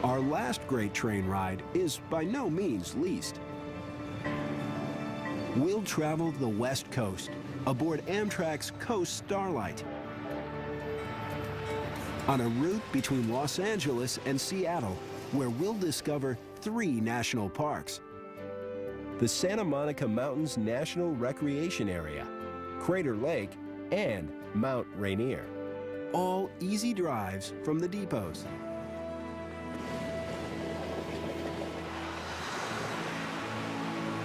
Our last great train ride is by no means least. We'll travel the West Coast aboard Amtrak's Coast Starlight on a route between Los Angeles and Seattle, where we'll discover 3 national parks: the Santa Monica Mountains National Recreation Area, Crater Lake, and Mount Rainier. All easy drives from the depots.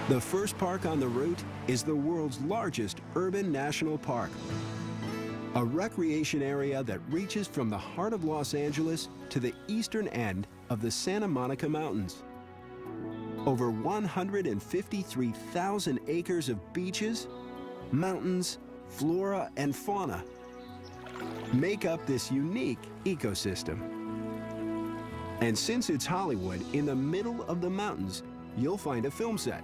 The first park on the route is the world's largest urban national park, a recreation area that reaches from the heart of Los Angeles to the eastern end of the Santa Monica Mountains. Over 153,000 acres of beaches, mountains, flora, and fauna make up this unique ecosystem. And since it's Hollywood, in the middle of the mountains, you'll find a film set,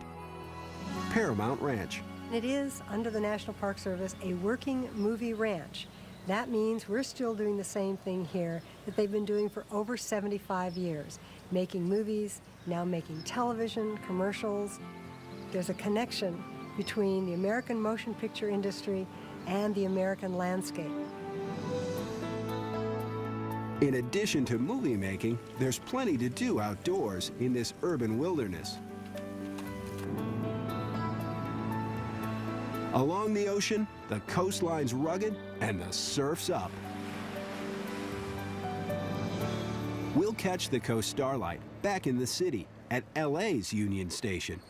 Paramount Ranch. It is, under the National Park Service, a working movie ranch. That means we're still doing the same thing here that they've been doing for over 75 years, making movies, now making television, commercials. There's a connection between the American motion picture industry and the American landscape. In addition to movie making, there's plenty to do outdoors in this urban wilderness. Along the ocean, the coastline's rugged and the surf's up. We'll catch the Coast Starlight back in the city at LA's Union Station.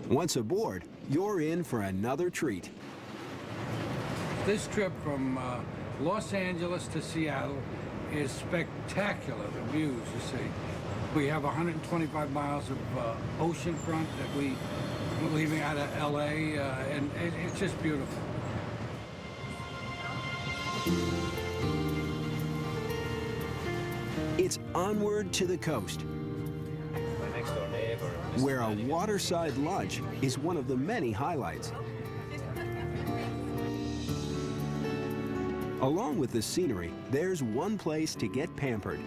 Once aboard, you're in for another treat. This trip from Los Angeles to Seattle is spectacular, the views, you see. We have 125 miles of ocean front that we're leaving out of LA, and it's just beautiful. It's onward to the coast, where a waterside lunch is one of the many highlights. Along with the scenery, there's one place to get pampered.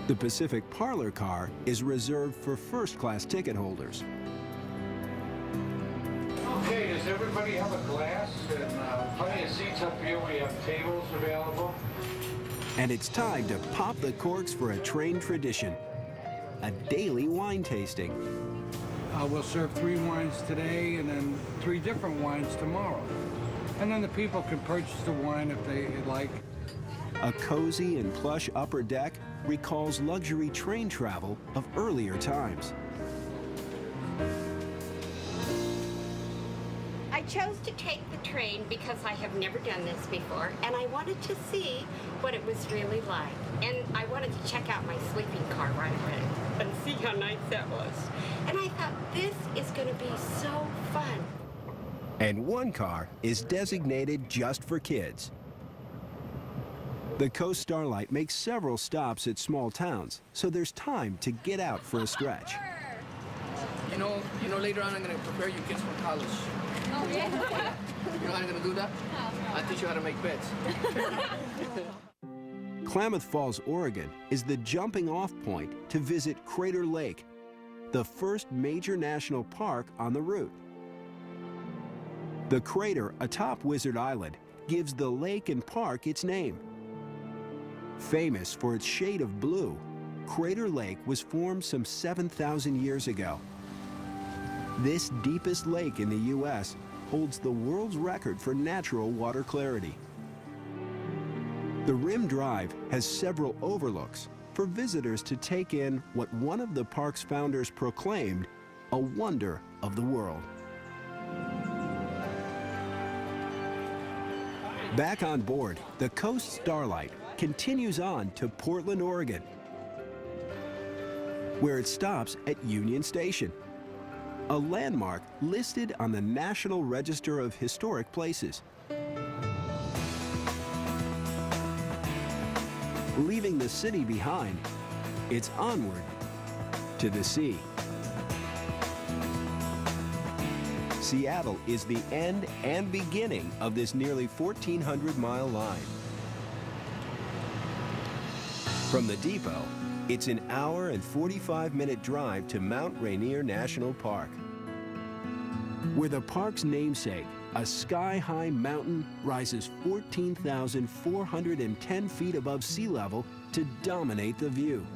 The Pacific Parlor car is reserved for first-class ticket holders. Okay, does everybody have a glass? And plenty of seats up here. We have tables available. And it's time to pop the corks for a train tradition, a daily wine tasting. We'll serve 3 wines today and then 3 different wines tomorrow. And then the people can purchase the wine if they like. A cozy and plush upper deck recalls luxury train travel of earlier times. I chose to take the train because I have never done this before, and I wanted to see what it was really like. And I wanted to check out my sleeping car right away and see how nice that was. And I thought, this is going to be so fun. And one car is designated just for kids. The Coast Starlight makes several stops at small towns, so there's time to get out for a stretch. You know, later on I'm going to prepare you kids for college. Oh, yeah? You know how I'm going to do that? No. I'll teach you how to make beds. Klamath Falls, Oregon is the jumping off point to visit Crater Lake, the first major national park on the route. The crater atop Wizard Island gives the lake and park its name. Famous for its shade of blue, Crater Lake was formed some 7,000 years ago. This deepest lake in the U.S. holds the world's record for natural water clarity. The Rim Drive has several overlooks for visitors to take in what one of the park's founders proclaimed a wonder of the world. Back on board, the Coast Starlight continues on to Portland, Oregon, where it stops at Union Station, a landmark listed on the National Register of Historic Places. Leaving the city behind, it's onward to the sea. Seattle is the end and beginning of this nearly 1,400-mile line. From the depot, it's an hour and 45-minute drive to Mount Rainier National Park, where the park's namesake, a sky-high mountain, rises 14,410 feet above sea level to dominate the view.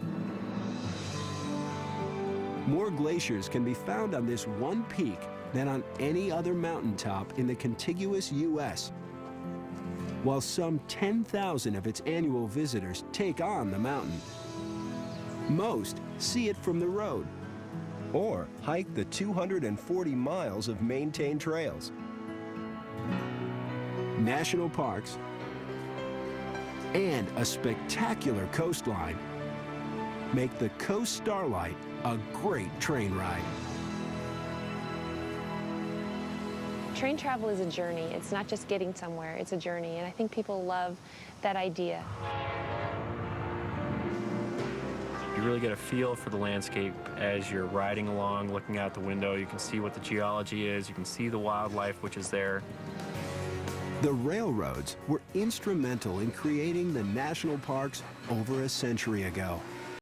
More glaciers can be found on this one peak than on any other mountaintop in the contiguous U.S., while some 10,000 of its annual visitors take on the mountain. Most see it from the road or hike the 240 miles of maintained trails. National parks and a spectacular coastline make the Coast Starlight a great train ride. Train travel is a journey. It's not just getting somewhere, it's a journey, and I think people love that idea. You really get a feel for the landscape as you're riding along, looking out the window. You can see what the geology is, you can see the wildlife which is there. The railroads were instrumental in creating the national parks over a century ago.